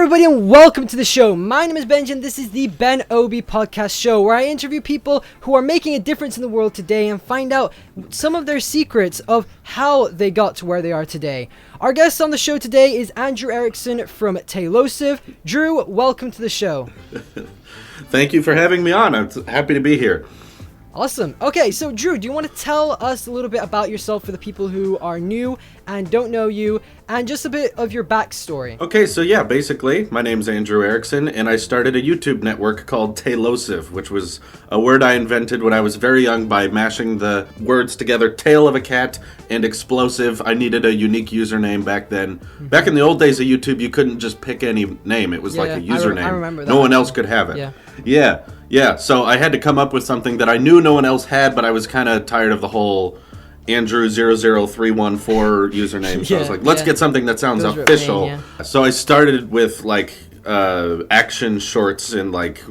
everybody, and welcome to the show. My name is Benji, and this is the BenObi podcast show, where I interview people who are making a difference in the world today and find out some of their secrets of how they got to where they are today. Our guest on the show today is Andrew Erickson from Tailosive. Drew, welcome to the show. Thank you for having me on. I'm happy to be here. Awesome. Okay, so Drew, do you want to tell us a little bit about yourself for the people who are new and don't know you, and just a bit of your backstory? Okay, so yeah, basically, my name's Andrew Erickson, and I started a YouTube network called Tailosive, which was a word I invented when I was very young by mashing the words together, tail of a cat and explosive. I needed a unique username back then. Back in the old days of YouTube, you couldn't just pick any name. It was like a username. I remember that. No one else could have it. Yeah, so I had to come up with something that I knew no one else had, but I was kind of tired of the whole Andrew00314 username. So I was like, let's get something that sounds official. So I started with like action shorts and like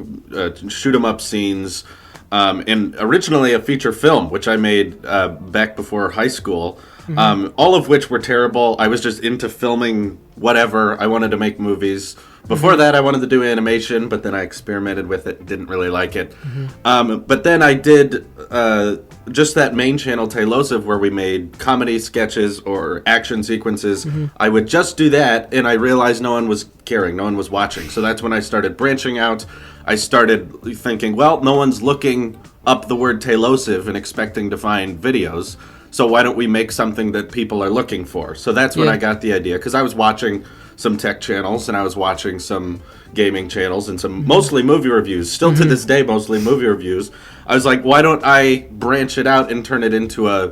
shoot 'em up scenes, and originally a feature film, which I made back before high school. All of which were terrible. I was just into filming whatever. I wanted to make movies. Before that, I wanted to do animation, but then I experimented with it, didn't really like it. But then I did just that main channel, Tailosive, where we made comedy sketches or action sequences. I would just do that, and I realized no one was caring, no one was watching. So that's when I started branching out. I started thinking, well, no one's looking up the word Tailosive and expecting to find videos. So why don't we make something that people are looking for? So that's when I got the idea, because I was watching some tech channels and I was watching some gaming channels and some mostly movie reviews. Still to this day, mostly movie reviews. I was like, why don't I branch it out and turn it into a,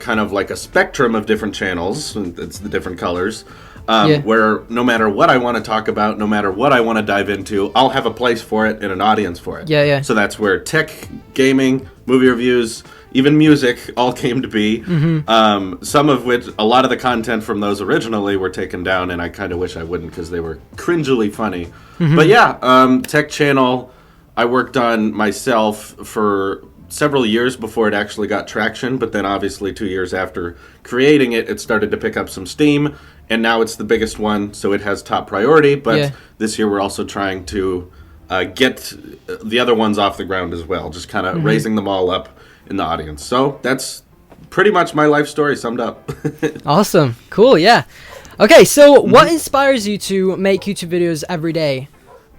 kind of like a spectrum of different channels, and it's the different colors, where no matter what I want to talk about, no matter what I want to dive into, I'll have a place for it and an audience for it. So that's where tech, gaming, movie reviews, even music all came to be. Some of which, a lot of the content from those originally were taken down, and I kind of wish I wouldn't because they were cringily funny. But yeah, tech channel I worked on myself for several years before it actually got traction, but then obviously 2 years after creating it, it started to pick up some steam, and now it's the biggest one, so it has top priority. But this year we're also trying to get the other ones off the ground as well, just kind of raising them all up in the audience. So that's pretty much my life story summed up. Awesome. Cool, yeah. Okay, so what inspires you to make YouTube videos every day?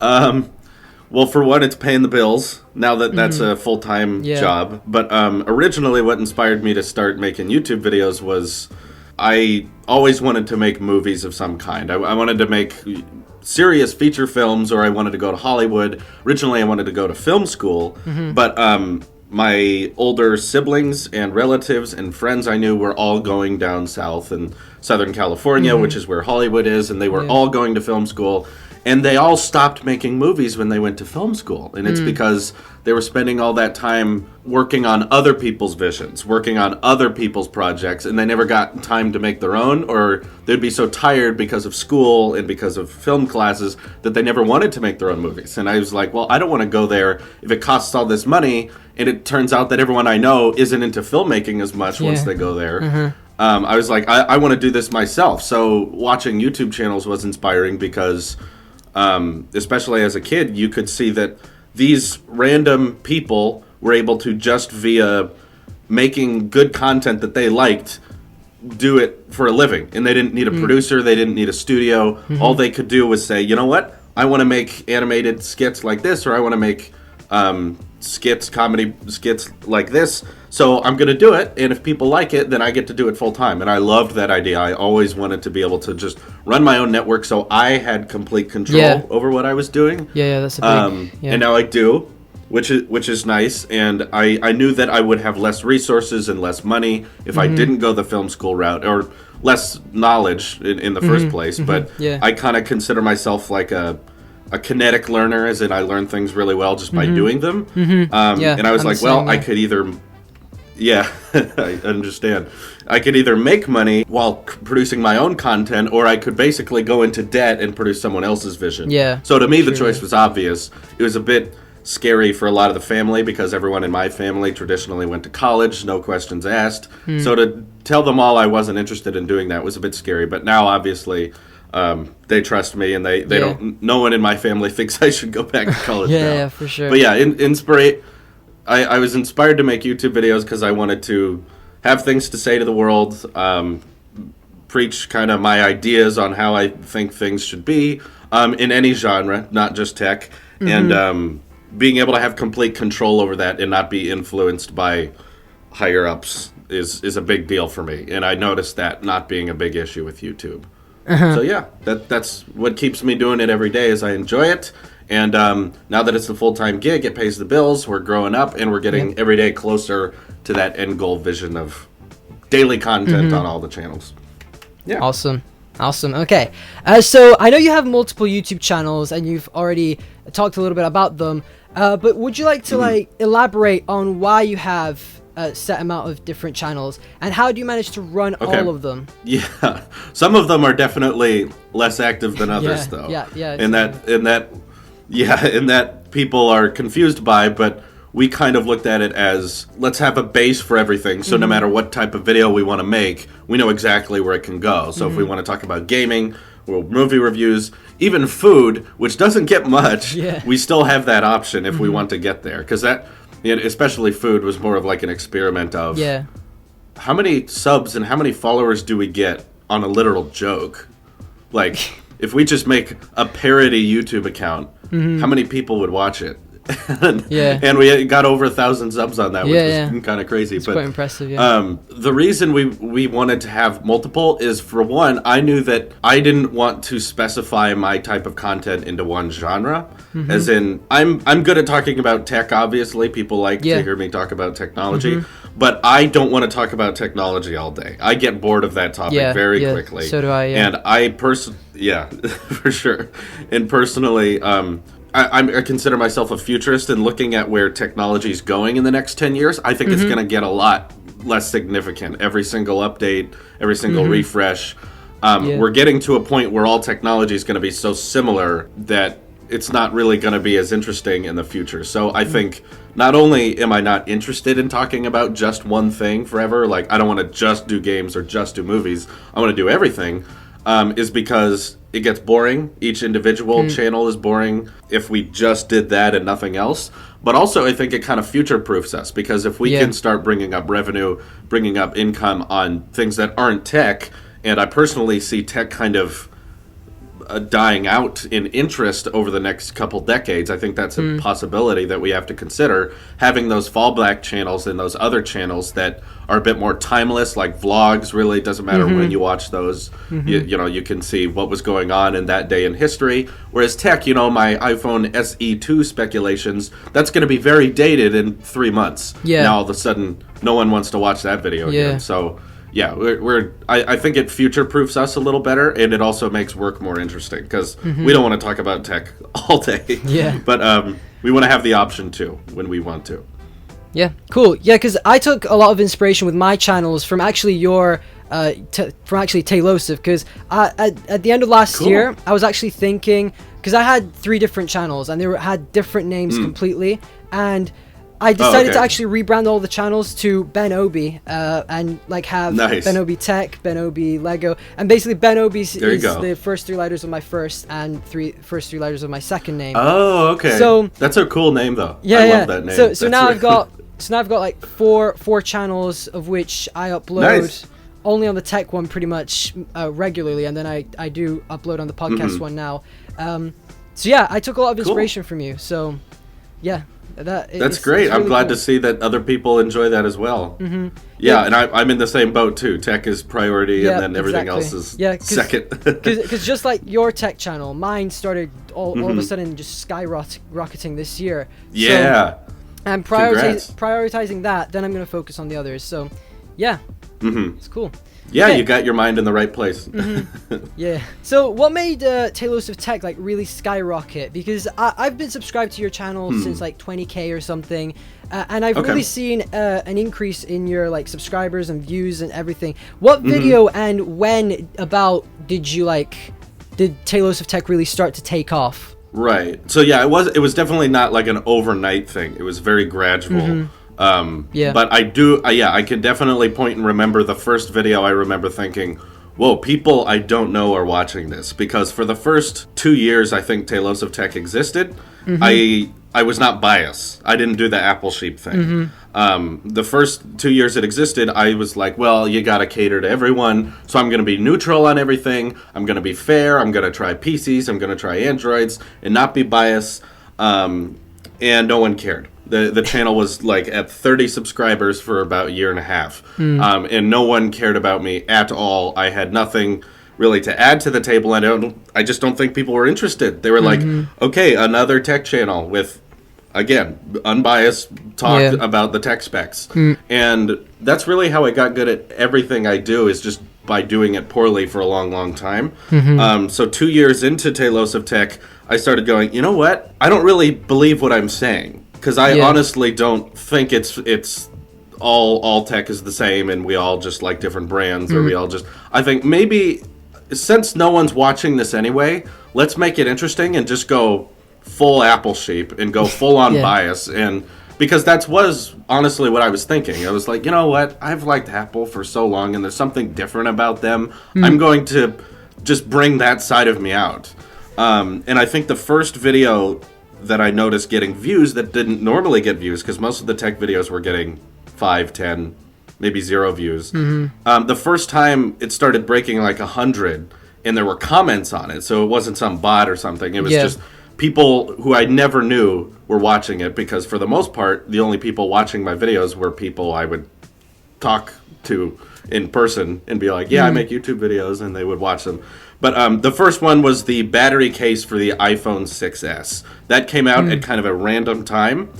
Well, for one, it's paying the bills, now that that's a full-time job. But originally what inspired me to start making YouTube videos was I always wanted to make movies of some kind. I wanted to make serious feature films, or I wanted to go to Hollywood. Originally, I wanted to go to film school, but my older siblings and relatives and friends I knew were all going down south in Southern California, which is where Hollywood is, and they were all going to film school. And they all stopped making movies when they went to film school. And it's because they were spending all that time working on other people's visions, working on other people's projects, and they never got time to make their own, or they'd be so tired because of school and because of film classes that they never wanted to make their own movies. And I was like, well, I don't want to go there if it costs all this money, and it turns out that everyone I know isn't into filmmaking as much once they go there. I was like, I want to do this myself. So watching YouTube channels was inspiring because especially as a kid, you could see that these random people were able to, just via making good content that they liked, do it for a living. And they didn't need a producer, they didn't need a studio. All they could do was say, you know what, I want to make animated skits like this, or I want to make comedy skits like this, so I'm going to do it, and if people like it, then I get to do it full time. And I loved that idea. I always wanted to be able to just run my own network, so I had complete control over what I was doing. That's a big, and now I do, which is nice. And I knew that I would have less resources and less money if I didn't go the film school route, or less knowledge in the first place. But I kind of consider myself like a kinetic learner, as in I learn things really well just by doing them. And I was like, well, I could either I understand. I could either make money while producing my own content, or I could basically go into debt and produce someone else's vision. So to me, the choice was obvious. It was a bit scary for a lot of the family, because everyone in my family traditionally went to college, no questions asked. So to tell them all I wasn't interested in doing that was a bit scary. But now, obviously, They trust me, and they don't. No one in my family thinks I should go back to college. now. Yeah, for sure. But yeah, I was inspired to make YouTube videos because I wanted to have things to say to the world, preach kind of my ideas on how I think things should be in any genre, not just tech, and being able to have complete control over that and not be influenced by higher ups is a big deal for me. And I noticed that not being a big issue with YouTube. So yeah, that's what keeps me doing it every day is I enjoy it. And now that it's a full-time gig, it pays the bills. We're growing up, and we're getting every day closer to that end goal vision of daily content on all the channels. Yeah. Awesome. Okay. So I know you have multiple YouTube channels, and you've already talked a little bit about them. But would you like to elaborate on why you have a set amount of different channels, and how do you manage to run all of them? Yeah. Some of them are definitely less active than others, though. Yeah. In that people are confused by, but we kind of looked at it as, let's have a base for everything, so no matter what type of video we want to make, we know exactly where it can go. So if we want to talk about gaming, or movie reviews, even food, which doesn't get much, we still have that option if we want to get there. Because that, especially food, was more of like an experiment of how many subs and how many followers do we get on a literal joke? Like, if we just make a parody YouTube account, how many people would watch it? And we got over 1,000 subs on that, which was kind of crazy. It's quite impressive. The reason we wanted to have multiple is, for one, I knew that I didn't want to specify my type of content into one genre. As in, I'm good at talking about tech. Obviously, people like to hear me talk about technology, but I don't want to talk about technology all day. I get bored of that topic very quickly. So do I. And I for sure. And personally, I consider myself a futurist, and looking at where technology is going in the next 10 years, I think it's going to get a lot less significant. Every single update, every single refresh. We're getting to a point where all technology is going to be so similar that it's not really going to be as interesting in the future. So I think not only am I not interested in talking about just one thing forever, like I don't want to just do games or just do movies, I want to do everything, is because it gets boring. Each individual channel is boring if we just did that and nothing else. But also I think it kind of future-proofs us, because if we can start bringing up revenue, bringing up income on things that aren't tech, and I personally see tech kind of dying out in interest over the next couple decades. I think that's a possibility that we have to consider, having those fallback channels and those other channels that are a bit more timeless, like vlogs. Really, it doesn't matter when you watch those. You can see what was going on in that day in history. Whereas tech, my iPhone SE2 speculations, that's going to be very dated in 3 months. Now all of a sudden, no one wants to watch that video again. So I think it future-proofs us a little better, and it also makes work more interesting, because we don't want to talk about tech all day. But we want to have the option to when we want to. Yeah, cool. Yeah, because I took a lot of inspiration with my channels from actually your Tailosive, because at the end of last year, I was actually thinking, because I had 3 different channels, and they had different names completely, and I decided to actually rebrand all the channels to BenObi, and have BenObi Tech, BenObi Lego, and basically BenObi is the first 3 letters of my first and first 3 letters of my second name. Oh, okay. So that's a cool name, though. I love that name. So now I've got like four channels, of which I upload only on the tech one pretty much regularly, and then I do upload on the podcast one now. So yeah, I took a lot of inspiration from you. So yeah. That's great. I'm glad to see that other people enjoy that as well. And I'm in the same boat too. Tech is priority, and then everything else is second. Because just like your tech channel, mine started all of a sudden just skyrocketing this year. And prioritizing that, then I'm going to focus on the others. So it's cool. You got your mind in the right place. So what made Tailosive Tech really skyrocket? Because I've been subscribed to your channel since 20K or something, and I've really seen an increase in your subscribers and views and everything. What video and when about did Tailosive Tech really start to take off? Right. So it was definitely not an overnight thing. It was very gradual. But I can definitely point and remember the first video. I remember thinking, whoa, people I don't know are watching this. Because for the first 2 years I think Tailosive Tech existed, I was not biased. I didn't do the Apple sheep thing. The first 2 years it existed, I was like, well, you gotta cater to everyone, so I'm gonna be neutral on everything. I'm gonna be fair. I'm gonna try PCs. I'm gonna try Androids and not be biased. And no one cared. The channel was like at 30 subscribers for about a year and a half. And no one cared about me at all. I had nothing really to add to the table. I just don't think people were interested. They were like, okay, another tech channel with, again, unbiased talk about the tech specs. And that's really how I got good at everything I do, is just by doing it poorly for a long, long time. So 2 years into Tailosive Tech, I started going, you know what? I don't really believe what I'm saying. Because I honestly don't think it's all tech is the same and we all just like different brands, or we all just... I think maybe, since no one's watching this anyway, let's make it interesting and just go full Apple sheep and go full on bias. And because that was honestly what I was thinking. I was like, you know what? I've liked Apple for so long and there's something different about them. I'm going to just bring that side of me out. And I think the first video that I noticed getting views that didn't normally get views, because most of the tech videos were getting 5, 10, maybe 0 views. The first time it started breaking like 100, and there were comments on it, so it wasn't some bot or something. It was just people who I never knew were watching it, because for the most part, the only people watching my videos were people I would talk to in person and be like, I make YouTube videos, and they would watch them. But the first one was the battery case for the iPhone 6S. That came out at kind of a random time.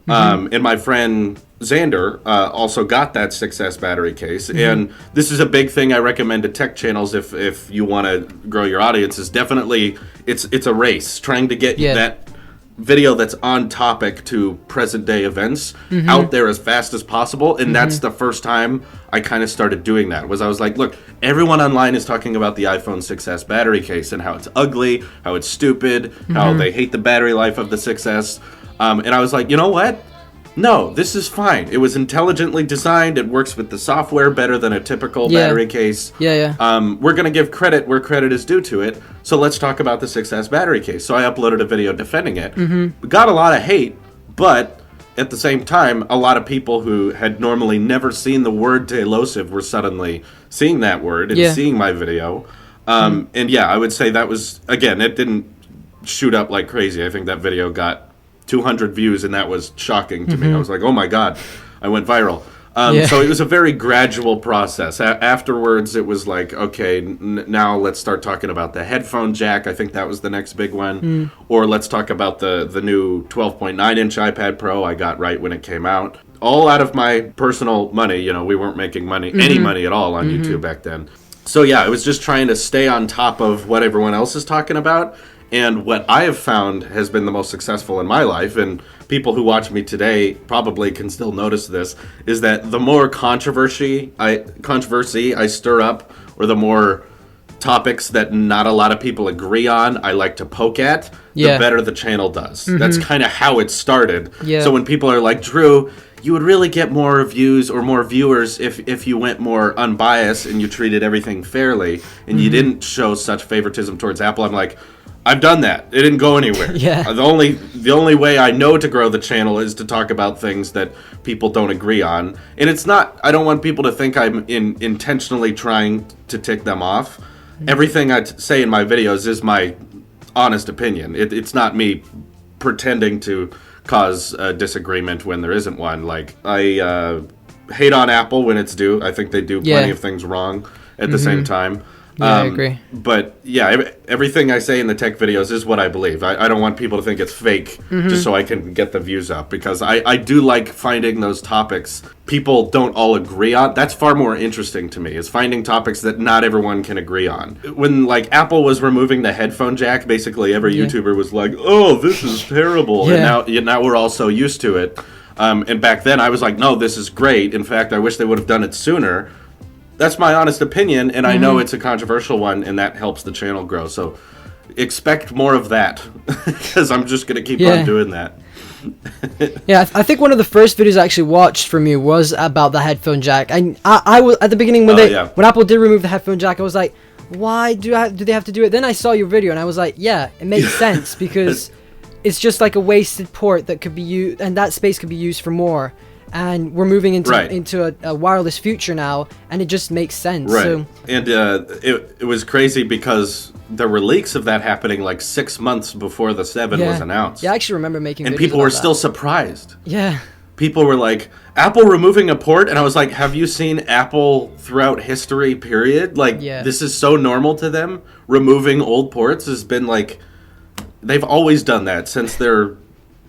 And my friend Xander also got that 6S battery case. And this is a big thing I recommend to tech channels if you want to grow your audience. Is definitely, it's a race. Trying to get that video that's on topic to present day events out there as fast as possible. And that's the first time I kind of started doing that. I was like, look, everyone online is talking about the iPhone 6S battery case and how it's ugly, how it's stupid, how they hate the battery life of the 6S. And I was like, you know what? No, this is fine. It was intelligently designed. It works with the software better than a typical battery case. We're going to give credit where credit is due to it. So let's talk about the 6S battery case. So I uploaded a video defending it. Got a lot of hate, but at the same time, a lot of people who had normally never seen the word Tailosive were suddenly seeing that word and seeing my video. And I would say that was, again, it didn't shoot up like crazy. I think that video got 200 views, and that was shocking to me. I was like, oh my God, I went viral. So it was a very gradual process. Afterwards, it was like, okay, now let's start talking about the headphone jack. I think that was the next big one. Or let's talk about the new 12.9-inch iPad Pro I got right when it came out. All out of my personal money. You know, we weren't making money, any money at all on YouTube back then. So yeah, I was just trying to stay on top of what everyone else is talking about. And what I have found has been the most successful in my life, and people who watch me today probably can still notice this, is that the more controversy I stir up, or the more topics that not a lot of people agree on I like to poke at, the better the channel does. That's kind of how it started. So when people are like, Drew, you would really get more views or more viewers if you went more unbiased and you treated everything fairly, and you didn't show such favoritism towards Apple, I'm like, I've done that. It didn't go anywhere. The only way I know to grow the channel is to talk about things that people don't agree on. And it's not, I don't want people to think I'm intentionally trying to tick them off. Everything I say in my videos is my honest opinion. It's not me pretending to cause a disagreement when there isn't one. Like, I hate on Apple when it's due. I think they do plenty of things wrong at the same time. I agree. But yeah, everything I say in the tech videos is what I believe. I don't want people to think it's fake just so I can get the views up, because I do like finding those topics people don't all agree on. That's far more interesting to me, is finding topics that not everyone can agree on. When like Apple was removing the headphone jack, basically every YouTuber was like, oh, this is terrible. And now we're all so used to it. And back then I was like, no, this is great. In fact, I wish they would have done it sooner. That's my honest opinion, and I know it's a controversial one, and that helps the channel grow. So expect more of that, because I'm just going to keep on doing that. Yeah, I think one of the first videos I actually watched from you was about the headphone jack. I was at the beginning when when Apple did remove the headphone jack, I was like, why do they have to do it? Then I saw your video and I was like, yeah, it makes sense because it's just like a wasted port that could be used, and that space could be used for more. And we're moving into a wireless future now, and it just makes sense. Right. So, and it was crazy because there were leaks of that happening like 6 months before the 7 was announced. Yeah, I actually remember making videos and people were still surprised. Yeah. People were like, Apple removing a port? And I was like, have you seen Apple throughout history, period? Like, this is so normal to them. Removing old ports has been like, they've always done that since their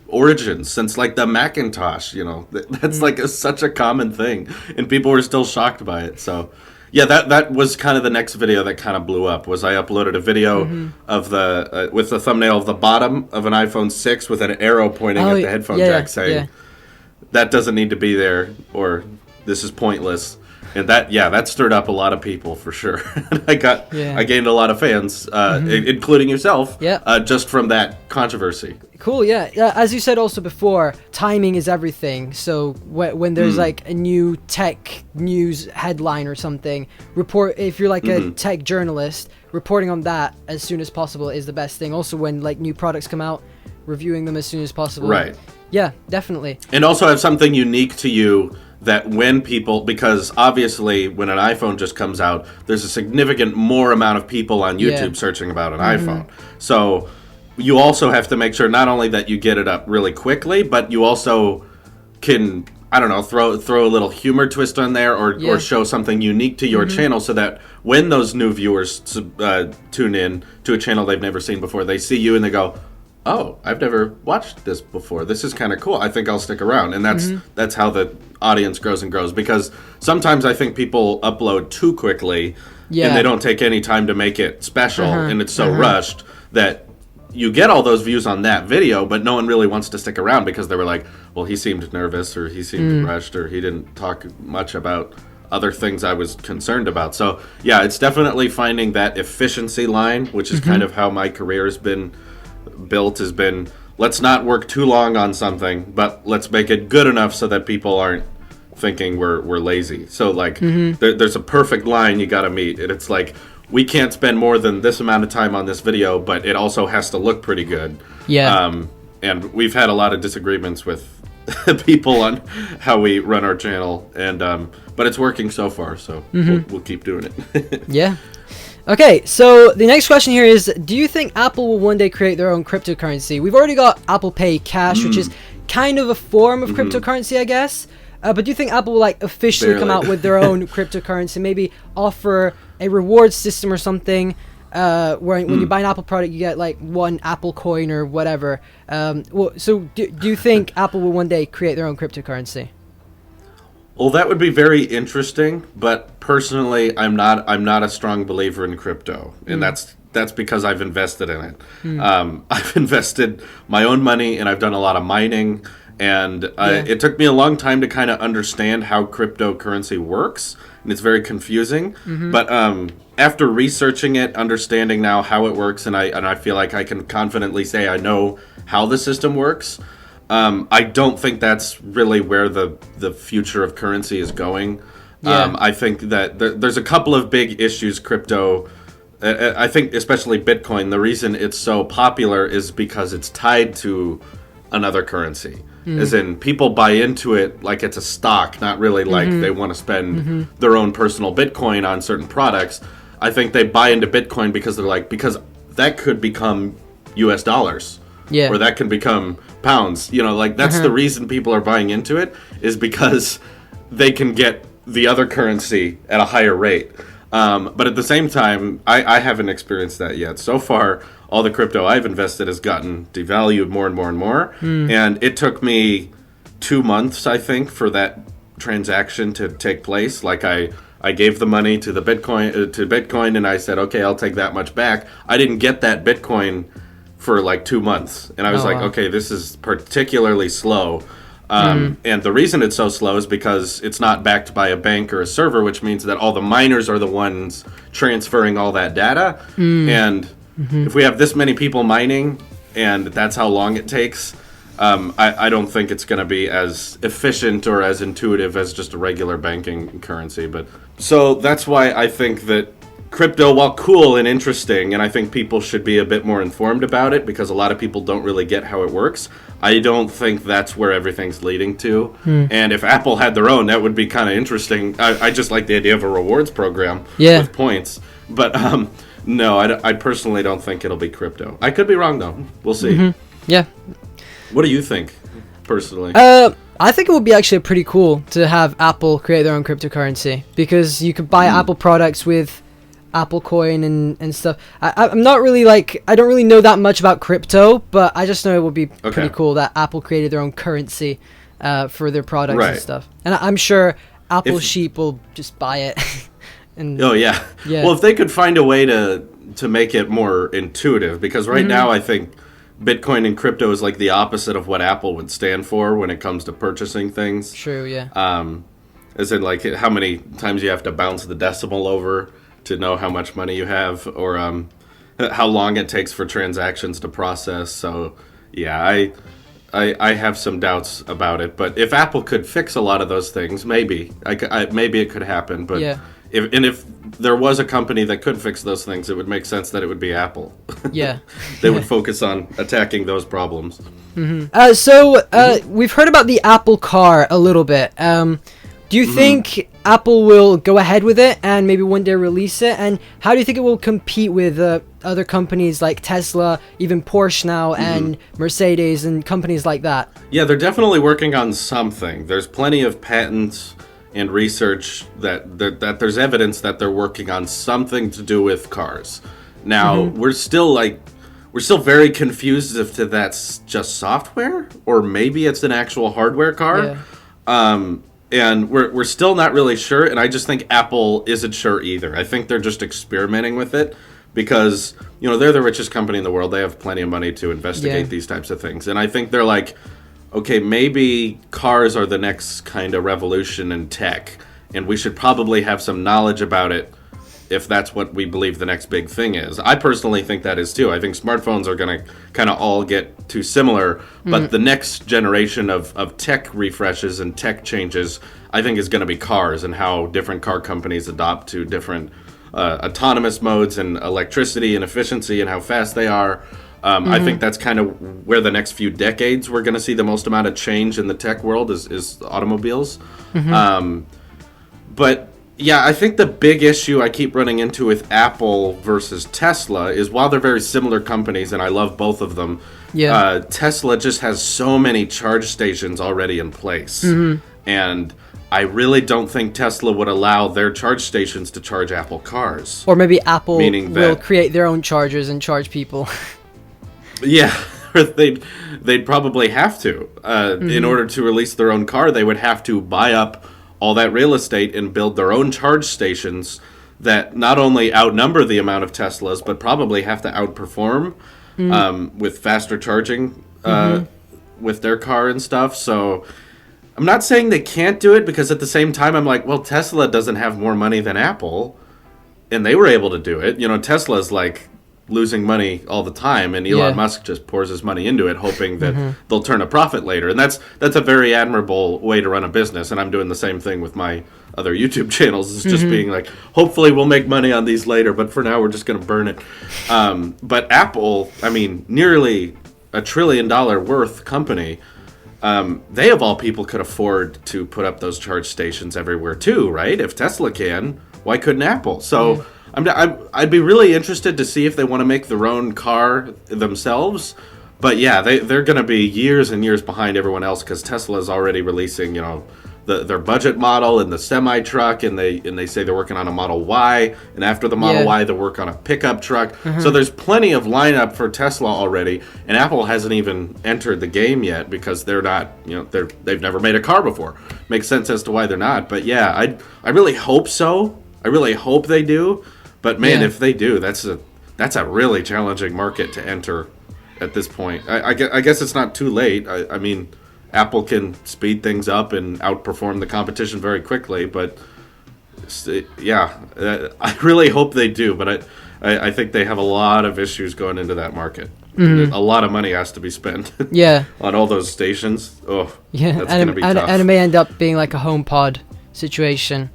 origins, since like the Macintosh, you know. That's like such a common thing. And people were still shocked by it. So, yeah, that was kind of the next video that kind of blew up, was I uploaded a video of the, with the thumbnail of the bottom of an iPhone 6 with an arrow pointing at the headphone jack saying, that doesn't need to be there, or this is pointless. And that stirred up a lot of people for sure. I gained a lot of fans, including yourself, just from that controversy. Cool, yeah. As you said also before, timing is everything. So when there's like a new tech news headline or something, if you're like a tech journalist, reporting on that as soon as possible is the best thing. Also, when like new products come out, reviewing them as soon as possible. Right. Yeah, definitely. And also have something unique to you that when people, because obviously when an iPhone just comes out, there's a significant more amount of people on YouTube searching about an iPhone. So you also have to make sure not only that you get it up really quickly, but you also can, I don't know, throw a little humor twist on there or show something unique to your channel so that when those new viewers tune in to a channel they've never seen before, they see you and they go, oh, I've never watched this before. This is kind of cool. I think I'll stick around. And that's how the audience grows and grows. Because sometimes I think people upload too quickly and they don't take any time to make it special. And it's so rushed that you get all those views on that video, but no one really wants to stick around because they were like, well, he seemed nervous or he seemed rushed or he didn't talk much about other things I was concerned about. So, yeah, it's definitely finding that efficiency line, which is kind of how my career has been built, has been, let's not work too long on something, but let's make it good enough so that people aren't thinking we're lazy. So like there's a perfect line you got to meet, and it's like, we can't spend more than this amount of time on this video, but it also has to look pretty good. And we've had a lot of disagreements with people on how we run our channel, and but it's working so far, so we'll keep doing it. Okay, so the next question here is, do you think Apple will one day create their own cryptocurrency? We've already got Apple Pay Cash, which is kind of a form of cryptocurrency, I guess. But do you think Apple will like officially come out with their own cryptocurrency, maybe offer a reward system or something, where when you buy an Apple product, you get like 1 Apple coin or whatever? So do you think Apple will one day create their own cryptocurrency? Well, that would be very interesting, but personally, I'm not a strong believer in crypto, and that's because I've invested in it. I've invested my own money, and I've done a lot of mining, and it took me a long time to kind of understand how cryptocurrency works, and it's very confusing. But after researching it, understanding now how it works, and I feel like I can confidently say I know how the system works. I don't think that's really where the future of currency is going. I think that there's a couple of big issues crypto. I think especially Bitcoin, the reason it's so popular is because it's tied to another currency. As in, people buy into it like it's a stock, not really like they want to spend their own personal Bitcoin on certain products. I think they buy into Bitcoin because they're like, because that could become US dollars. Or that can become pounds. You know, like that's the reason people are buying into it, is because they can get the other currency at a higher rate. But at the same time, I haven't experienced that yet. So far, all the crypto I've invested has gotten devalued more and more and more. And it took me 2 months, I think, for that transaction to take place. Like I gave the money to the Bitcoin, and I said, okay, I'll take that much back. I didn't get that Bitcoin for like 2 months, and I was okay, this is particularly slow. And the reason it's so slow is because it's not backed by a bank or a server, which means that all the miners are the ones transferring all that data. And if we have this many people mining, and that's how long it takes, I don't think it's going to be as efficient or as intuitive as just a regular banking currency. But so that's why I think that crypto, while cool and interesting, and I think people should be a bit more informed about it because a lot of people don't really get how it works, I don't think that's where everything's leading to. And if Apple had their own, that would be kind of interesting. I just like the idea of a rewards program with points. But no, I personally don't think it'll be crypto. I could be wrong, though. We'll see. Yeah. What do you think, personally? I think it would be actually pretty cool to have Apple create their own cryptocurrency because you could buy Apple products with Apple Coin and stuff. I'm not really I don't really know that much about crypto, but I just know it would be pretty cool that Apple created their own currency for their products and stuff. And I'm sure Apple sheep will just buy it. And well, if they could find a way to make it more intuitive, because right now I think Bitcoin and crypto is like the opposite of what Apple would stand for when it comes to purchasing things. True, yeah. As in, like, how many times you have to bounce the decimal over to know how much money you have, or how long it takes for transactions to process. So, yeah, I have some doubts about it. But if Apple could fix a lot of those things, maybe maybe it could happen. But if there was a company that could fix those things, it would make sense that it would be Apple. Yeah. They would focus on attacking those problems. We've heard about the Apple Car a little bit. Do you think Apple will go ahead with it and maybe one day release it? And how do you think it will compete with other companies like Tesla, even Porsche now, and Mercedes and companies like that? Yeah, they're definitely working on something. There's plenty of patents and research that there's evidence that they're working on something to do with cars. Now, we're still very confused if that's just software or maybe it's an actual hardware car. And we're still not really sure, and I just think Apple isn't sure either. I think they're just experimenting with it because, they're the richest company in the world. They have plenty of money to investigate these types of things. And I think they're like, okay, maybe cars are the next kind of revolution in tech, and we should probably have some knowledge about it if that's what we believe the next big thing is. I personally think that is too. I think smartphones are going to kind of all get too similar, but the next generation of tech refreshes and tech changes, I think, is going to be cars and how different car companies adopt to different autonomous modes and electricity and efficiency and how fast they are. I think that's kind of where the next few decades we're going to see the most amount of change in the tech world is automobiles. But yeah, I think the big issue I keep running into with Apple versus Tesla is while they're very similar companies, and I love both of them, Tesla just has so many charge stations already in place. And I really don't think Tesla would allow their charge stations to charge Apple cars. Or maybe Apple will create their own chargers and charge people. Yeah, they'd probably have to. In order to release their own car, they would have to buy up all that real estate and build their own charge stations that not only outnumber the amount of Teslas, but probably have to outperform with faster charging with their car and stuff. So I'm not saying they can't do it, because at the same time, I'm like, well, Tesla doesn't have more money than Apple, and they were able to do it. Tesla's like losing money all the time, and Elon Musk just pours his money into it, hoping that they'll turn a profit later. And that's a very admirable way to run a business, and I'm doing the same thing with my other YouTube channels. It's just being like, hopefully we'll make money on these later, but for now we're just going to burn it. But Apple, nearly $1 trillion worth company, they of all people could afford to put up those charge stations everywhere too, right? If Tesla can, why couldn't Apple? So I'd be really interested to see if they want to make their own car themselves. But yeah, they're going to be years and years behind everyone else, because Tesla is already releasing, their budget model and the semi truck, and they say they're working on a Model Y, and after the Model Y, they'll work on a pickup truck. So there's plenty of lineup for Tesla already, and Apple hasn't even entered the game yet because they're not, they've never made a car before. Makes sense as to why they're not. But yeah, I really hope so. I really hope they do. But man, if they do, that's a really challenging market to enter at this point. I guess it's not too late. I mean, Apple can speed things up and outperform the competition very quickly. But yeah, I really hope they do. But I think they have a lot of issues going into that market. Mm-hmm. A lot of money has to be spent. Yeah. On all those stations. Oh, yeah. That's gonna be tough. And it may end up being like a HomePod situation.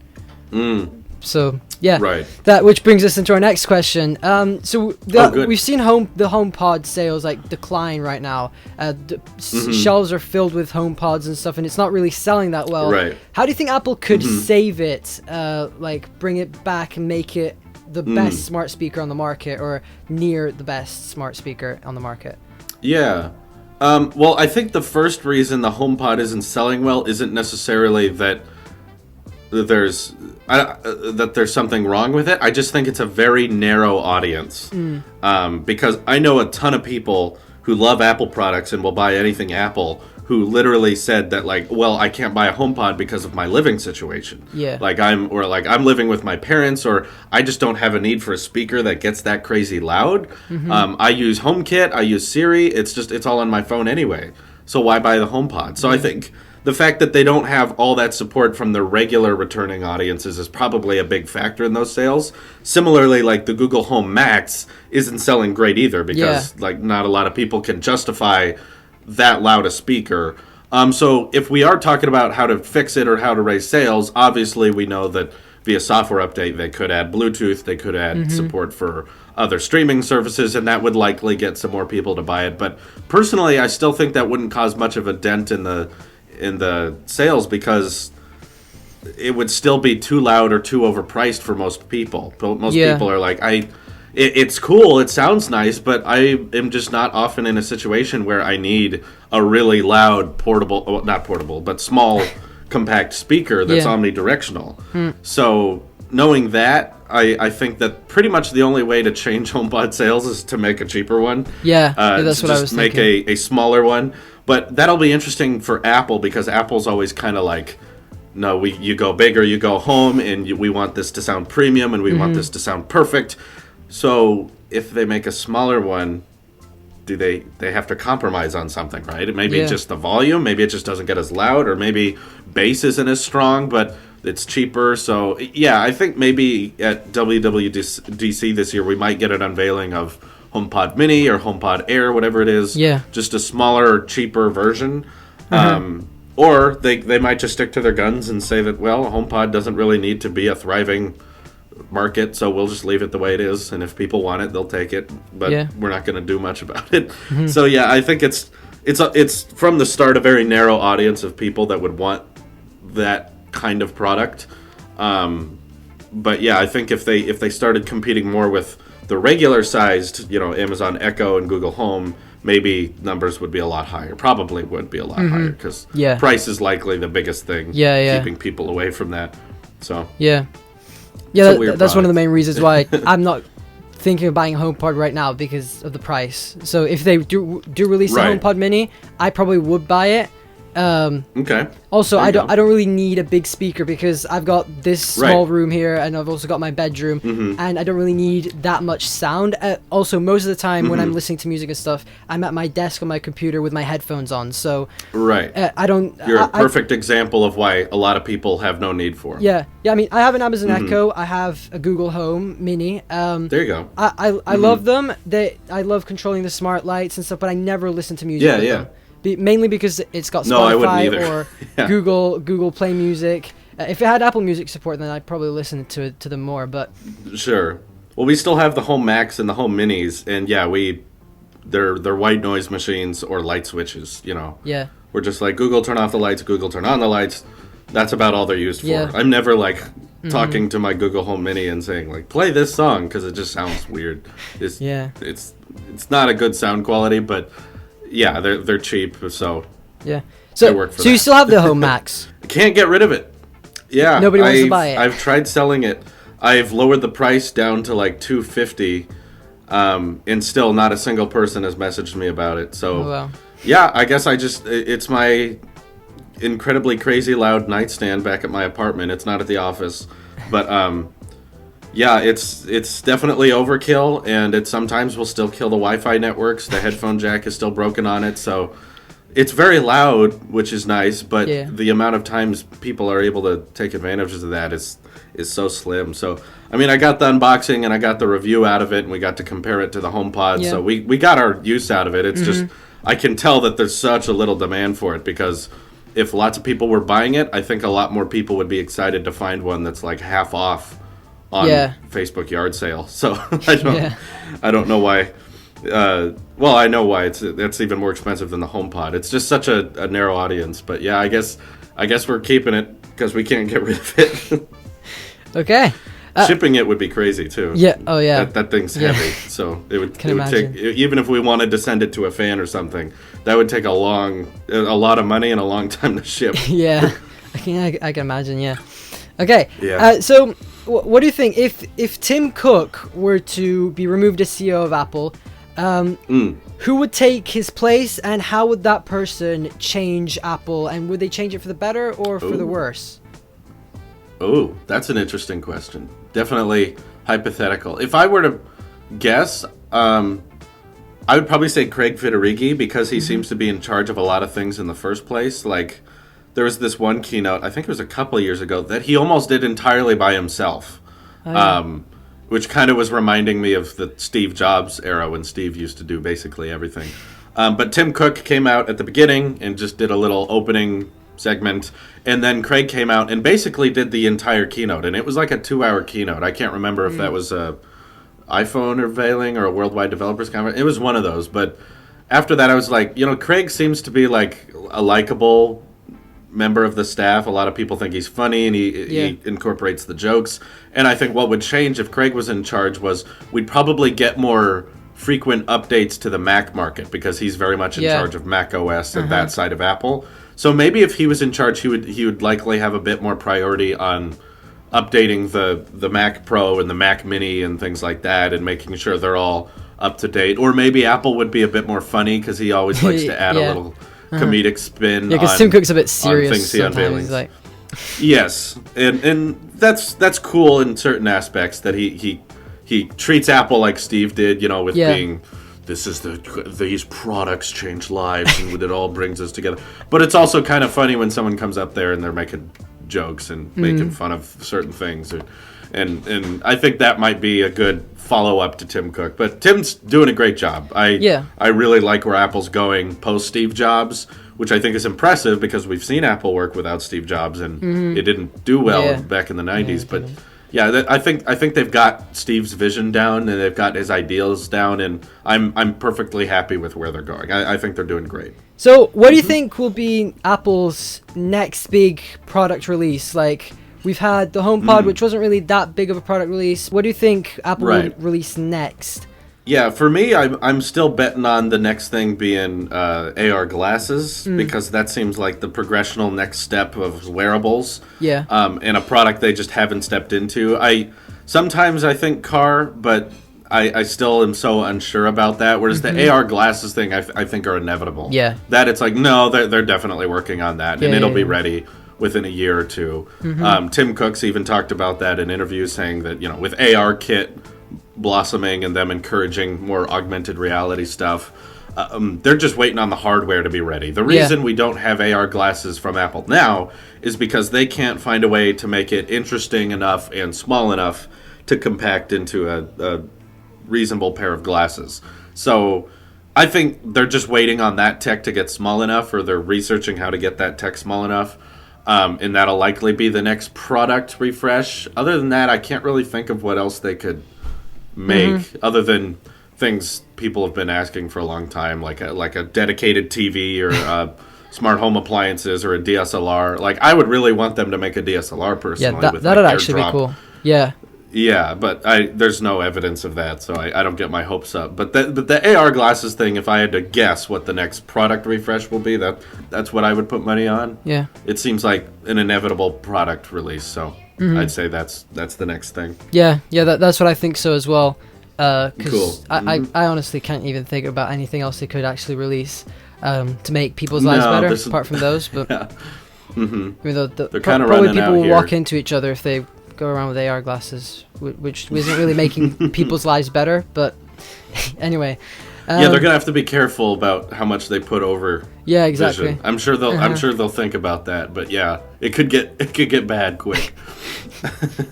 So yeah, right. That which brings us into our next question. We've seen the HomePod sales like decline right now. Shelves are filled with HomePods and stuff, and it's not really selling that well. Right. How do you think Apple could save it, like bring it back and make it the best smart speaker on the market, or near the best smart speaker on the market? Yeah. Well, I think the first reason the HomePod isn't selling well isn't necessarily that there's something wrong with it. I just think it's a very narrow audience. Because I know a ton of people who love Apple products and will buy anything Apple, who literally said that, like, well, I can't buy a HomePod because of my living situation. Yeah. I'm living with my parents, or I just don't have a need for a speaker that gets that crazy loud. I use HomeKit, I use Siri. It's all on my phone anyway. So why buy the HomePod? So I think the fact that they don't have all that support from the regular returning audiences is probably a big factor in those sales. Similarly, like the Google Home Max isn't selling great either because like not a lot of people can justify that loud a speaker. So if we are talking about how to fix it or how to raise sales, obviously we know that via software update they could add Bluetooth, they could add support for other streaming services, and that would likely get some more people to buy it. But personally, I still think that wouldn't cause much of a dent in the sales, because it would still be too loud or too overpriced for most people. Most people are like, it's cool, it sounds nice, but I am just not often in a situation where I need a really loud not portable, but small compact speaker that's omnidirectional. So knowing that, I think that pretty much the only way to change HomePod sales is to make a cheaper one. That's what I was thinking. Make a smaller one. But that'll be interesting for Apple, because Apple's always kind of like, no, you go big or you go home, and we want this to sound premium, and we want this to sound perfect. So if they make a smaller one, do they have to compromise on something, right? It may be just the volume, maybe it just doesn't get as loud, or maybe bass isn't as strong, but it's cheaper. So yeah, I think maybe at WWDC this year we might get an unveiling of HomePod Mini or HomePod Air, whatever it is. Yeah. Just a smaller, cheaper version. Or they might just stick to their guns and say that, well, HomePod doesn't really need to be a thriving market, so we'll just leave it the way it is, and if people want it, they'll take it, but we're not going to do much about it. So yeah, I think it's from the start a very narrow audience of people that would want that kind of product. But yeah, I think if they started competing more with the regular sized, Amazon Echo and Google Home, maybe numbers would be a lot higher. Probably would be a lot higher, because price is likely the biggest thing keeping people away from that. So that's one of the main reasons why I'm not thinking of buying a HomePod right now, because of the price. So if they do release a HomePod Mini, I probably would buy it. Okay. Also, I don't really need a big speaker, because I've got this small room here, and I've also got my bedroom, and I don't really need that much sound. Also, most of the time when I'm listening to music and stuff, I'm at my desk on my computer with my headphones on. So I don't. You're a perfect example of why a lot of people have no need for them. Yeah. I mean, I have an Amazon Echo. I have a Google Home Mini. There you go. I love them. I love controlling the smart lights and stuff, but I never listen to music with them. Mainly because it's got Spotify or Google Play Music. If it had Apple Music support, then I'd probably listen to them more. But sure. Well, we still have the Home Max and the Home Minis, and they're white noise machines or light switches. Yeah. We're just like, Google, turn off the lights. Google, turn on the lights. That's about all they're used for. Yeah. I'm never like talking to my Google Home Mini and saying like, play this song, because it just sounds weird. It's not a good sound quality, but. Yeah, they're cheap, so So you still have the Home Max? Can't get rid of it. Yeah, nobody wants to buy it. I've tried selling it. I've lowered the price down to like $250, and still not a single person has messaged me about it. So yeah, I guess it's my incredibly crazy loud nightstand back at my apartment. It's not at the office, but yeah, it's definitely overkill, and it sometimes will still kill the Wi-Fi networks. The headphone jack is still broken on it, so it's very loud, which is nice, but Yeah. the amount of times people are able to take advantages of that is so slim. So, I mean, I got the unboxing and I got the review out of it, and we got to compare it to the HomePod. Yeah. So we got our use out of it. It's just, I can tell that there's such a little demand for it, because if lots of people were buying it, I think a lot more people would be excited to find one that's like half off on Facebook yard sale. So I don't know why. Well, I know why that's even more expensive than the HomePod. It's just such a narrow audience. But yeah, I guess we're keeping it because we can't get rid of it. Okay. Shipping it would be crazy too. Yeah. Oh yeah. That thing's heavy, so it would imagine. take, even if we wanted to send it to a fan or something, that would take a lot of money and a long time to ship. Yeah. I can imagine. Yeah. Okay. Yeah. So what do you think if Tim Cook were to be removed as CEO of Apple? Who would take his place, and how would that person change Apple? And would they change it for the better or for the worse? Oh, that's an interesting question. Definitely hypothetical. If I were to guess, I would probably say Craig Federighi, because he seems to be in charge of a lot of things in the first place. Like, there was this one keynote, I think it was a couple of years ago, that he almost did entirely by himself. Which kind of was reminding me of the Steve Jobs era, when Steve used to do basically everything. But Tim Cook came out at the beginning and just did a little opening segment, and then Craig came out and basically did the entire keynote, and it was like a 2-hour keynote. I can't remember if that was a iPhone unveiling or a Worldwide Developers Conference. It was one of those, but after that I was like, Craig seems to be like a likable member of the staff. A lot of people think he's funny, and he incorporates the jokes. And I think what would change if Craig was in charge was we'd probably get more frequent updates to the Mac market, because he's very much in charge of Mac OS and that side of Apple. So maybe if he was in charge, he would likely have a bit more priority on updating the Mac Pro and the Mac Mini and things like that, and making sure they're all up to date. Or maybe Apple would be a bit more funny, because he always likes to add a little comedic spin. Yeah, because Tim Cook's a bit serious sometimes. Like... Yes, and that's cool in certain aspects, that he treats Apple like Steve did, with being, this is these products change lives, and it all brings us together. But it's also kind of funny when someone comes up there and they're making jokes and making fun of certain things, and I think that might be a good follow-up to Tim Cook. But Tim's doing a great job. I really like where Apple's going post Steve Jobs, which I think is impressive, because we've seen Apple work without Steve Jobs, and it didn't do well back in the 90s. But I think they've got Steve's vision down, and they've got his ideals down, and I'm perfectly happy with where they're going. I think they're doing great. So what do you think will be Apple's next big product release? Like, we've had the HomePod, which wasn't really that big of a product release. What do you think Apple will release next? Yeah, for me, I'm still betting on the next thing being AR glasses, because that seems like the progressional next step of wearables. Yeah. And a product they just haven't stepped into. Sometimes I think car, but I still am so unsure about that. Whereas the AR glasses thing, I think are inevitable. Yeah. That it's like, no, they're definitely working on that, and it'll be ready within a year or two. Tim Cook's even talked about that in interviews, saying that, with AR Kit blossoming and them encouraging more augmented reality stuff, they're just waiting on the hardware to be ready. The reason we don't have AR glasses from Apple now is because they can't find a way to make it interesting enough and small enough to compact into a reasonable pair of glasses. So I think they're just waiting on that tech to get small enough, or they're researching how to get that tech small enough. And that'll likely be the next product refresh. Other than that, I can't really think of what else they could make, other than things people have been asking for a long time, like a dedicated TV, or smart home appliances, or a DSLR. Like, I would really want them to make a DSLR personally. Yeah, that'd actually be cool. Yeah. Yeah, but there's no evidence of that, so I don't get my hopes up. But the AR glasses thing, if I had to guess what the next product refresh will be, that's what I would put money on. Yeah. It seems like an inevitable product release, so I'd say that's the next thing. Yeah, that's what I think so as well. Cool. I honestly can't even think about anything else they could actually release to make people's lives better, apart from those. But yeah. I mean, they're kind of probably running people out will here. walk into each other if they go around with AR glasses, which isn't really making people's lives better. But anyway, Yeah, they're gonna have to be careful about how much they put over. Yeah, exactly. Vision. I'm sure they'll think about that. But yeah, it could get bad quick.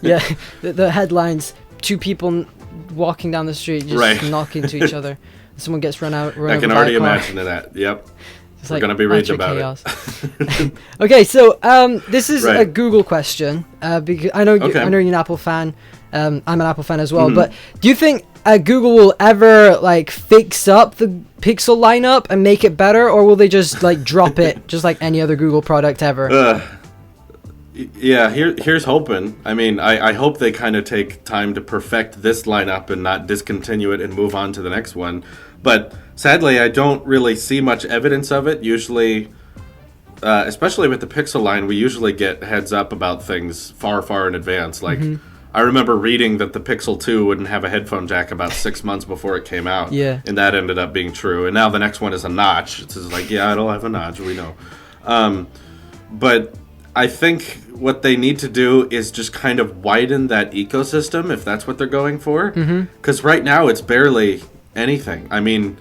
Yeah, the headlines: 2 people walking down the street just knocking into each other. Someone gets run over. I can already imagine that. Yep. It's We're gonna be reading about chaos. It. Okay, so this is a Google question. Because I know you're an Apple fan. I'm an Apple fan as well. But do you think Google will ever like fix up the Pixel lineup and make it better, or will they just like drop it just like any other Google product ever? Yeah, here's hoping. I mean, I hope they kind of take time to perfect this lineup and not discontinue it and move on to the next one. But sadly, I don't really see much evidence of it. Usually, especially with the Pixel line, we usually get heads up about things far, far in advance. Like, I remember reading that the Pixel 2 wouldn't have a headphone jack about 6 months before it came out. Yeah. And that ended up being true. And now the next one is a notch. It's just like, yeah, it'll have a notch, we know. But I think what they need to do is just kind of widen that ecosystem, if that's what they're going for. Because right now it's barely anything. I mean,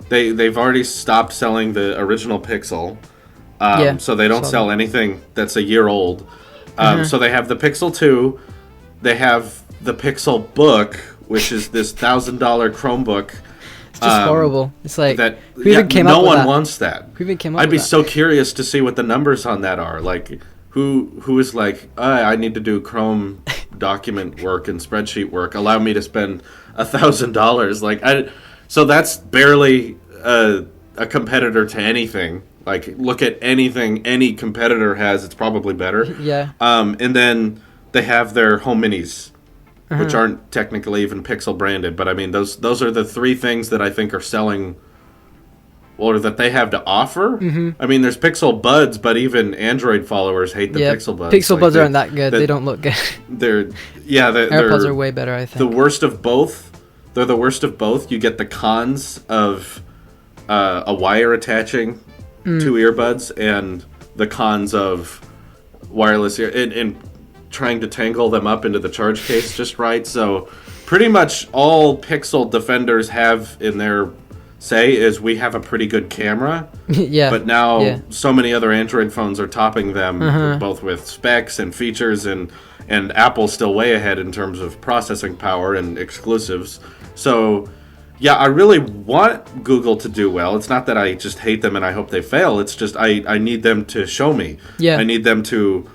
they've already stopped selling the original Pixel, so they don't sell anything that's a year old. So they have the Pixel 2, they have the Pixel Book, which is this $1,000 Chromebook. It's just horrible. It's like that. Who even came up with that? No one wants that. Who even came up I'd be with that? so curious to see what the numbers on that are. Like, who is like, I need to do Chrome document work and spreadsheet work. Allow me to spend $1,000. Like, so that's barely a competitor to anything. Like, look at anything any competitor has, it's probably better. Yeah. And then they have their home minis, which aren't technically even Pixel branded. But I mean, those are the 3 things that I think are selling, or that they have to offer. I mean, there's Pixel Buds, but even Android followers hate the Pixel Buds. Pixel Buds aren't that good. They don't look good. AirPods are way better, I think. The worst of both. They're the worst of both. You get the cons of a wire attaching 2 earbuds, and the cons of wireless ear and trying to tangle them up into the charge case just right. So pretty much all Pixel defenders have in their say is we have a pretty good camera. But now so many other Android phones are topping them, both with specs and features, and Apple's still way ahead in terms of processing power and exclusives. So yeah, I really want Google to do well. It's not that I just hate them and I hope they fail. It's just I need them to show me. I need them to,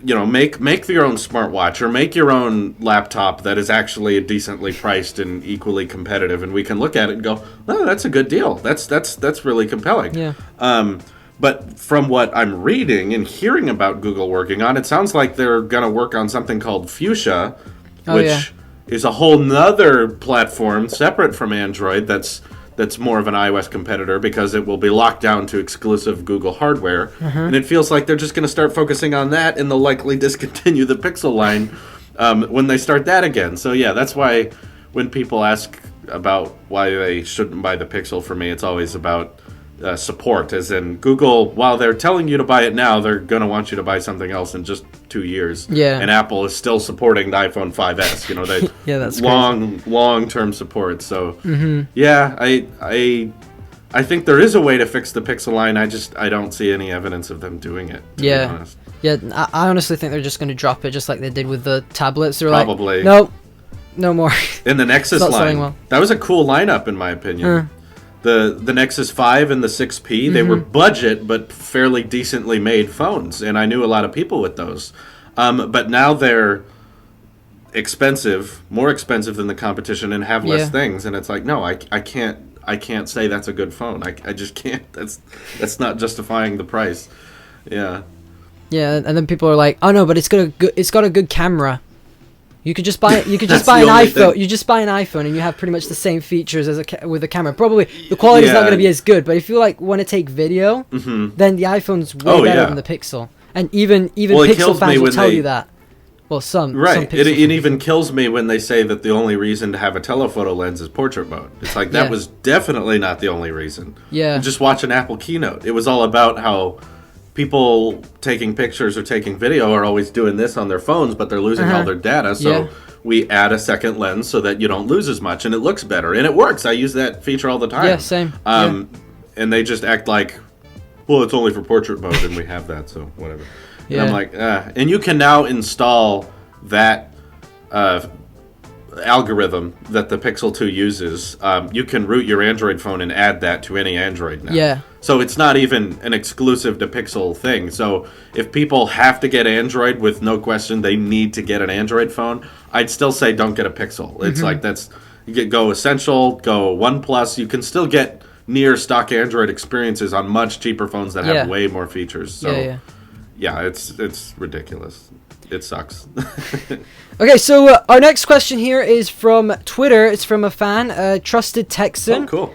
make your own smartwatch or make your own laptop that is actually decently priced and equally competitive, and we can look at it and go, oh, that's a good deal. That's really compelling. But from what I'm reading and hearing about Google working on, it sounds like they're going to work on something called Fuchsia, which is a whole nother platform separate from Android that's more of an iOS competitor, because it will be locked down to exclusive Google hardware. And it feels like they're just going to start focusing on that, and they'll likely discontinue the Pixel line when they start that again. So yeah, that's why when people ask about why they shouldn't buy the Pixel, for me, it's always about support. As in, Google, while they're telling you to buy it now, they're going to want you to buy something else in just 2 years. And Apple is still supporting the iPhone 5S. They that's long-term support. So I think there is a way to fix the Pixel line. I don't see any evidence of them doing it, to be honest. I honestly think they're just going to drop it, just like they did with the tablets. They're probably like, nope, no more. In the Nexus line, that was a cool lineup in my opinion. The Nexus 5 and the 6P, they were budget but fairly decently made phones, and I knew a lot of people with those. But now they're expensive, more expensive than the competition, and have less things. And it's like, no, I can't say that's a good phone. I just can't. That's not justifying the price. Yeah, and then people are like, oh no, but it's got a good camera. You could just buy an iPhone. You just buy an iPhone and you have pretty much the same features as with a camera. Probably the quality is not going to be as good, but if you want to take video, then the iPhone's way better than the Pixel. And even Pixel fans will tell you that. Well, some it even kills me when they say that the only reason to have a telephoto lens is portrait mode. It's like that was definitely not the only reason. Just watch an Apple keynote. It was all about how people taking pictures or taking video are always doing this on their phones, but they're losing all their data. So we add a second lens so that you don't lose as much, and it looks better, and it works. I use that feature all the time. Yeah, same. And they just act like, well, it's only for portrait mode, and we have that, so whatever. Yeah. And I'm like, and you can now install that algorithm that the Pixel 2 uses. You can root your Android phone and add that to any Android now. Yeah. So it's not even an exclusive to Pixel thing. So if people have to get Android, with no question, they need to get an Android phone, I'd still say don't get a Pixel. It's like go Essential, go OnePlus. You can still get near stock Android experiences on much cheaper phones that have way more features. So yeah, it's ridiculous. It sucks. Okay, so our next question here is from Twitter. It's from a fan, Trusted Texan. Oh, cool.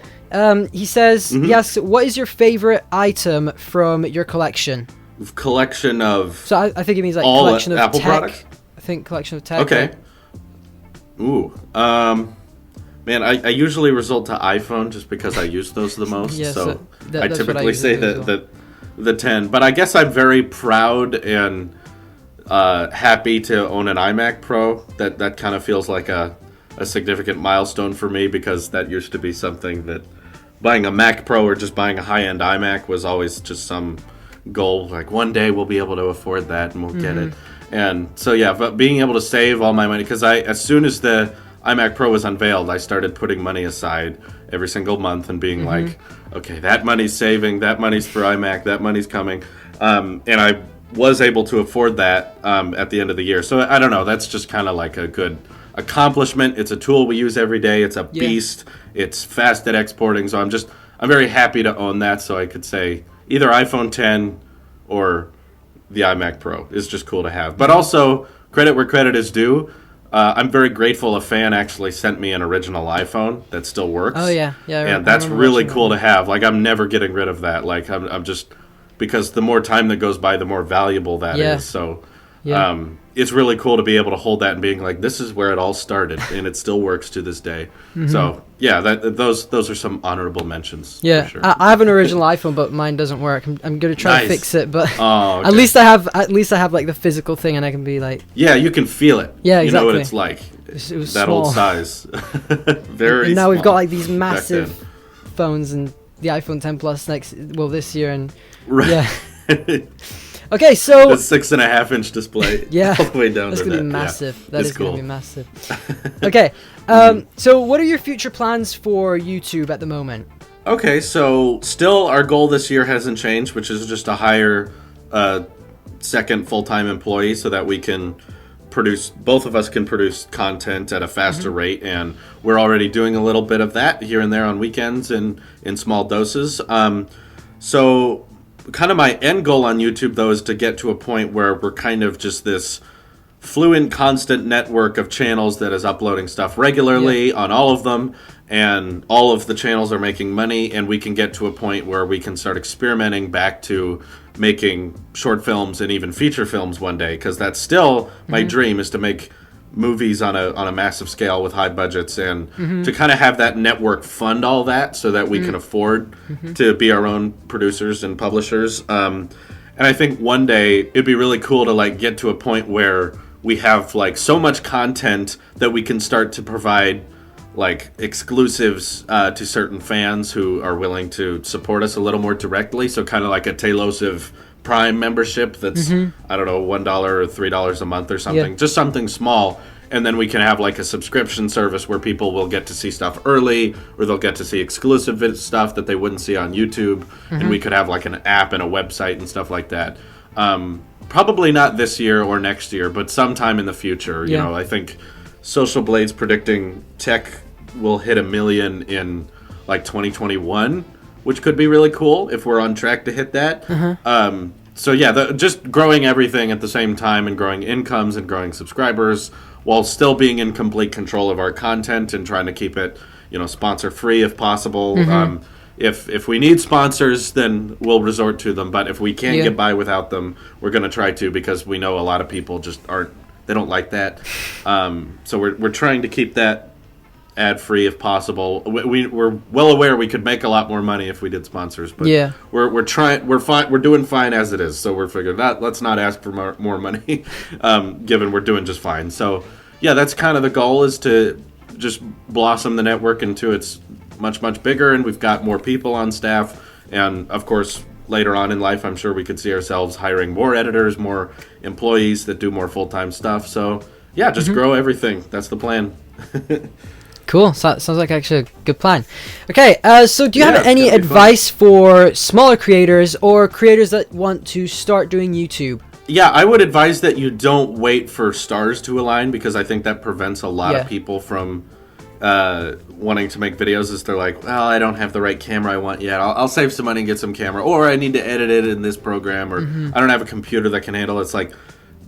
He says, he asks, what is your favorite item from your collection? Collection of... So I think it means like all collection of Apple tech. Products? I think collection of tech. Okay. Ooh. Man, I usually resort to iPhone just because I use those the most. Yeah, so I that's typically say the 10. But I guess I'm very proud and happy to own an iMac Pro. That kind of feels like a significant milestone for me, because that used to be something that buying a Mac Pro or just buying a high-end iMac was always just some goal. Like, one day we'll be able to afford that and we'll get it. And so, yeah, but being able to save all my money, because as soon as the iMac Pro was unveiled, I started putting money aside every single month and being like, okay, that money's saving, that money's for iMac, that money's coming. And I was able to afford that at the end of the year. So I don't know, that's just kind of like a good accomplishment. It's a tool we use every day. It's a beast. It's fast at exporting. So I'm very happy to own that. So I could say either iPhone 10 or the iMac Pro is just cool to have. But also, credit where credit is due. I'm very grateful a fan actually sent me an original iPhone that still works. Oh, yeah. And that's really cool to have. Like, I'm never getting rid of that. Like, I'm just... Because the more time that goes by, the more valuable that is. So it's really cool to be able to hold that and being like, this is where it all started, and it still works to this day. So, yeah, those are some honorable mentions. Yeah, for sure. I have an original iPhone, but mine doesn't work. I'm going to try to fix it, but okay. at least I have like the physical thing, and I can be like... Yeah, you can feel it. Yeah, exactly. You know what it's like. It was that small. Old size. Very and now small we've got like these massive phones, and the iPhone 10 Plus this year, and right. Yeah. Okay, so... The 6.5-inch display. Yeah. All the way down that's to gonna that. Be massive. Yeah. That is cool. going to be massive. Okay, so what are your future plans for YouTube at the moment? Okay, so still our goal this year hasn't changed, which is just to hire a second full-time employee so that we can both of us can produce content at a faster rate, and we're already doing a little bit of that here and there on weekends and in small doses. So kind of my end goal on YouTube, though, is to get to a point where we're kind of just this fluent, constant network of channels that is uploading stuff regularly on all of them, and all of the channels are making money, and we can get to a point where we can start experimenting back to making short films and even feature films one day, because that's still my dream, is to make movies on a massive scale with high budgets, and to kind of have that network fund all that so that we can afford to be our own producers and publishers. And I think one day it'd be really cool to like get to a point where we have like so much content that we can start to provide like exclusives to certain fans who are willing to support us a little more directly. So kind of like a Tailosive Prime membership that's, I don't know, $1 or $3 a month or something. Just something small. And then we can have like a subscription service where people will get to see stuff early, or they'll get to see exclusive stuff that they wouldn't see on YouTube. And we could have like an app and a website and stuff like that. Probably not this year or next year, but sometime in the future. You know, I think Social Blade's predicting tech will hit 1 million in like 2021, which could be really cool if we're on track to hit that. So yeah, just growing everything at the same time, and growing incomes and growing subscribers, while still being in complete control of our content and trying to keep it, you know, sponsor free if possible. If we need sponsors, then we'll resort to them. But if we can't get by without them, we're going to try to, because we know a lot of people just they don't like that. So we're trying to keep that ad-free if possible. We're well aware we could make a lot more money if we did sponsors, but we're trying. We're fine. We're doing fine as it is. So we're figuring that let's not ask for more money, given we're doing just fine. So yeah, that's kind of the goal, is to just blossom the network into it's much, much bigger, and we've got more people on staff. And, of course, later on in life, I'm sure we could see ourselves hiring more editors, more employees that do more full-time stuff. So, yeah, just grow everything. That's the plan. Cool. So, sounds like actually a good plan. Okay, so do you have any advice for smaller creators or creators that want to start doing YouTube? Yeah, I would advise that you don't wait for stars to align, because I think that prevents a lot of people from wanting to make videos. Is they're like, well, I don't have the right camera I want yet. I'll save some money and get some camera, or I need to edit it in this program, or I don't have a computer that can handle it. It's like,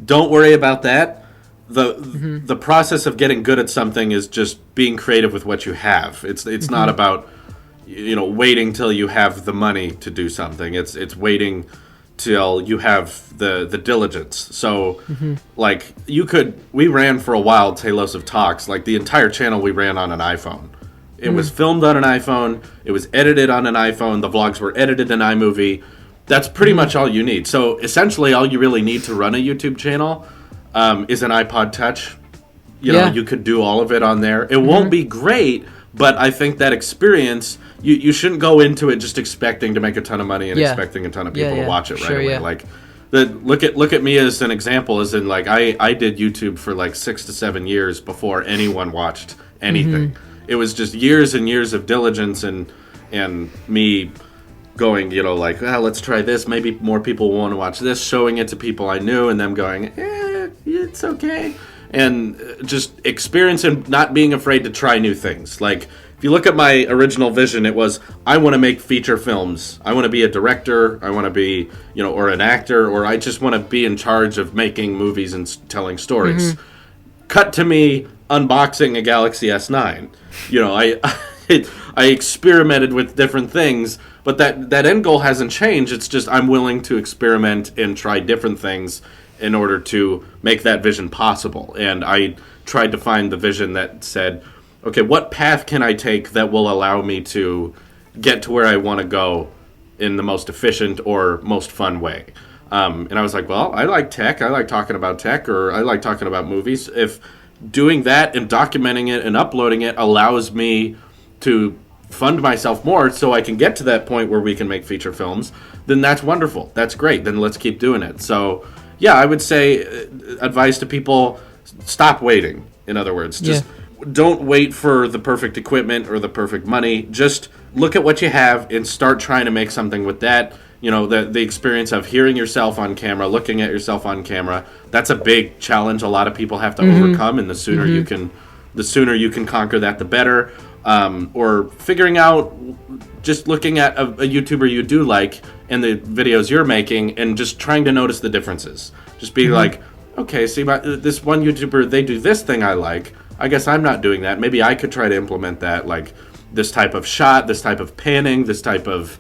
don't worry about that. The process of getting good at something is just being creative with what you have. It's not about waiting till you have the money to do something. It's waiting till you have the diligence. So, like, we ran for a while Tailosive Talks. Like, the entire channel we ran on an iPhone. It was filmed on an iPhone. It was edited on an iPhone. The vlogs were edited in iMovie. That's pretty much all you need. So, essentially, all you really need to run a YouTube channel is an iPod Touch. You could do all of it on there. It won't be great, but I think that experience, you shouldn't go into it just expecting to make a ton of money and expecting a ton of people to watch it right away. Like, look at me as an example, as in, like, I did YouTube for like 6 to 7 years before anyone watched anything. It was just years and years of diligence and me going, like, let's try this. Maybe more people want to watch this. Showing it to people I knew, and them going, it's okay. And just experience and not being afraid to try new things. Like, if you look at my original vision, it was, I want to make feature films. I want to be a director. I want to be, or an actor, or I just want to be in charge of making movies and telling stories. Cut to me unboxing a Galaxy S9. I experimented with different things, but that end goal hasn't changed. It's just I'm willing to experiment and try different things in order to make that vision possible. And I tried to find the vision that said, okay, what path can I take that will allow me to get to where I want to go in the most efficient or most fun way? And I was like, well, I like tech. I like talking about tech, or I like talking about movies. If doing that and documenting it and uploading it allows me to fund myself more so I can get to that point where we can make feature films, then that's wonderful. That's great. Then let's keep doing it. So, yeah, I would say advice to people, stop waiting. In other words, just don't wait for the perfect equipment or the perfect money. Just look at what you have and start trying to make something with that. The experience of hearing yourself on camera, looking at yourself on camera, that's a big challenge a lot of people have to overcome, and the sooner you can conquer that, the better. Or figuring out, just looking at a YouTuber you do like and the videos you're making, and just trying to notice the differences. Just be like, okay, see, this one YouTuber, they do this thing I like. I guess I'm not doing that. Maybe I could try to implement that, like this type of shot, this type of panning, this type of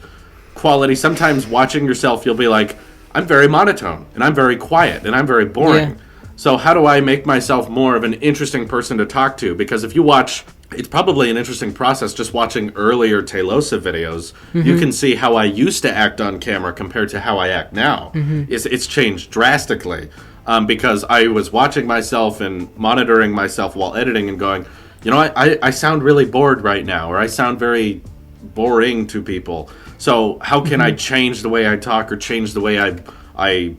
quality. Sometimes watching yourself, you'll be like, I'm very monotone, and I'm very quiet, and I'm very boring. So how do I make myself more of an interesting person to talk to? Because if you watch, it's probably an interesting process just watching earlier Tailosive videos. You can see how I used to act on camera compared to how I act now. It's changed drastically because I was watching myself and monitoring myself while editing and going, I sound really bored right now, or I sound very boring to people. So how can I change the way I talk, or change the way I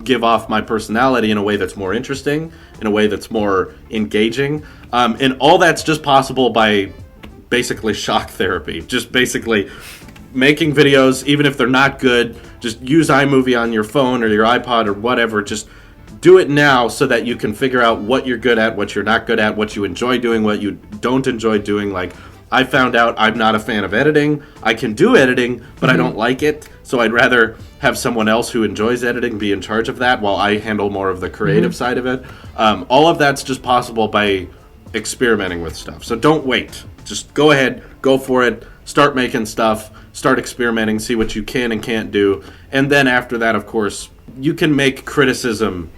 give off my personality in a way that's more interesting, in a way that's more engaging? And all that's just possible by basically shock therapy. Just basically making videos, even if they're not good, just use iMovie on your phone or your iPod or whatever. Just do it now so that you can figure out what you're good at, what you're not good at, what you enjoy doing, what you don't enjoy doing. Like, I found out I'm not a fan of editing. I can do editing, but I don't like it. So I'd rather have someone else who enjoys editing be in charge of that while I handle more of the creative side of it. All of that's just possible by experimenting with stuff. So don't wait. Just go ahead, go for it, start making stuff, start experimenting, see what you can and can't do. And then after that, of course, you can make criticism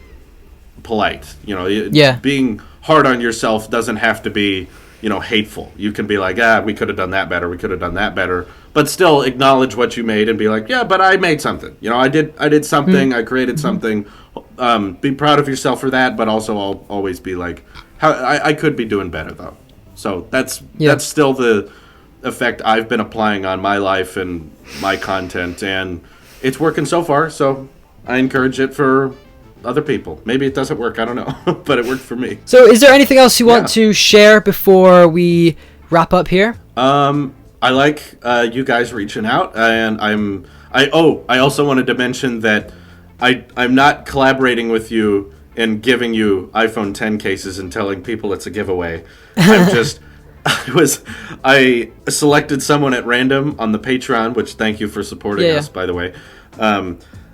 polite. Being hard on yourself doesn't have to be hateful. You can be like, we could have done that better, we could have done that better, but still acknowledge what you made and be like, yeah, but I made something. I did something, I created something. Be proud of yourself for that, but also I'll always be like, I could be doing better though. So that's still the effect I've been applying on my life and my content, and it's working so far. So I encourage it for other people. Maybe it doesn't work, I don't know, but it worked for me. So is there anything else you want to share before we wrap up here? I like you guys reaching out, and I also wanted to mention that I'm not collaborating with you and giving you iPhone 10 cases and telling people it's a giveaway. I selected someone at random on the Patreon, which thank you for supporting us, by the way.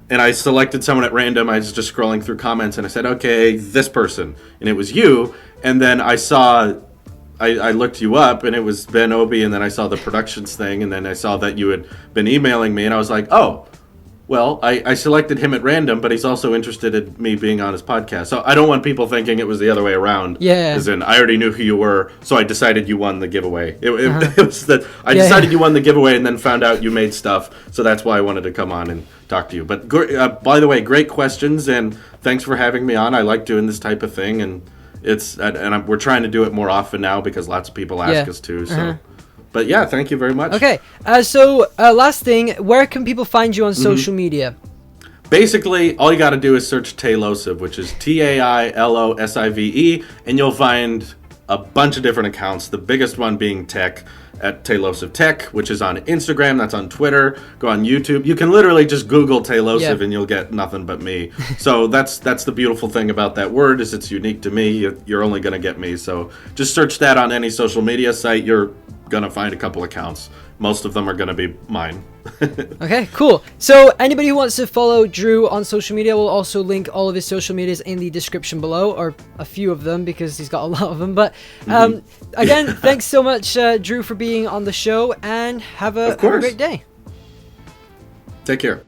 And I selected someone at random. I was just scrolling through comments, and I said, okay, this person. And it was you. And then I looked you up, and it was BenObi, and then I saw the productions thing, and then I saw that you had been emailing me, and I was like, oh, well, I selected him at random, but he's also interested in me being on his podcast. So I don't want people thinking it was the other way around. Yeah. As in, I already knew who you were, so I decided you won the giveaway. It was that I decided you won the giveaway and then found out you made stuff, so that's why I wanted to come on and talk to you. But by the way, great questions, and thanks for having me on. I like doing this type of thing, and we're trying to do it more often now because lots of people ask us to. So. But yeah, thank you very much. Okay, so last thing, where can people find you on social media? Basically, all you got to do is search Tailosive, which is Tailosive, and you'll find a bunch of different accounts. The biggest one being tech at Tailosive Tech, which is on Instagram, that's on Twitter, go on YouTube. You can literally just Google Tailosive and you'll get nothing but me. So that's the beautiful thing about that word, is it's unique to me. You're only going to get me. So just search that on any social media site. You're going to find a couple accounts. Most of them are going to be mine. Okay, cool. So anybody who wants to follow Drew on social media, will also link all of his social medias in the description below, or a few of them because he's got a lot of them. But again, thanks so much, Drew, for being on the show, and have a great day. Take care.